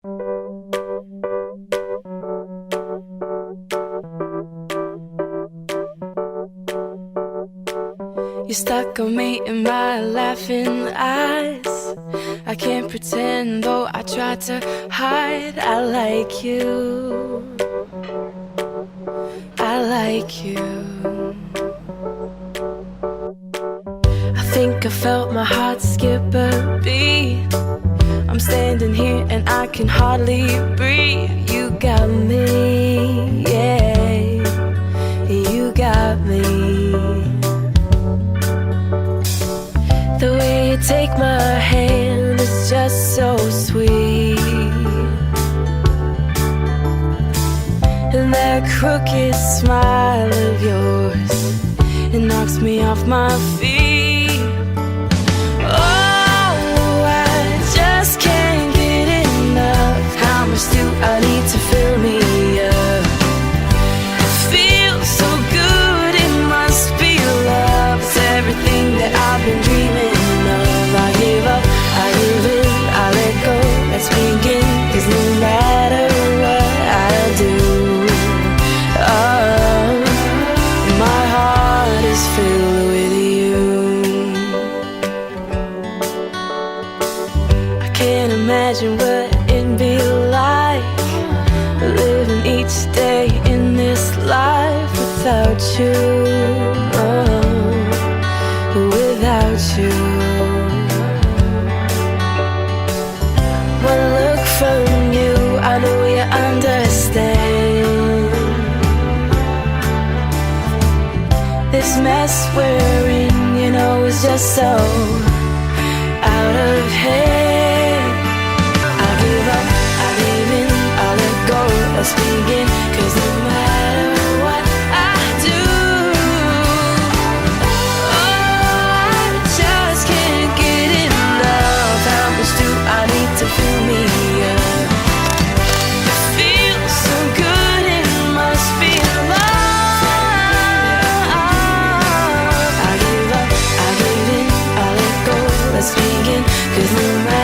You stuck on me in my laughing eyes. I can't pretend, though I try to hide. I like you, I like you. I think I felt my heart skip a beat. I'm standing here and I can hardly breathe. You got me, yeah, you got me. The way you take my hand is just so sweet, and that crooked smile of yours, it knocks me off my feet. Oh, I just can't get enough. How much do I need to fill me up? It feels so good, it must be love. It's everything that I've been dreaming of. I give up, I give in, I let go. Let's begin, 'cause no matter what I do, oh, my heart is filled with you. I can't imagine what it'd be like living each day in this life without you, oh, without you. One look from you, I know you understand. This mess we're in, you know, is just so out of hand. I give up, I give in, I let go. Let's begin, 'cause no matter what I do, oh, I just can't get enough. How much do I need to fill me up? It feels so good, it must be love. I give up, I give in, I let go. Let's begin, 'cause no matter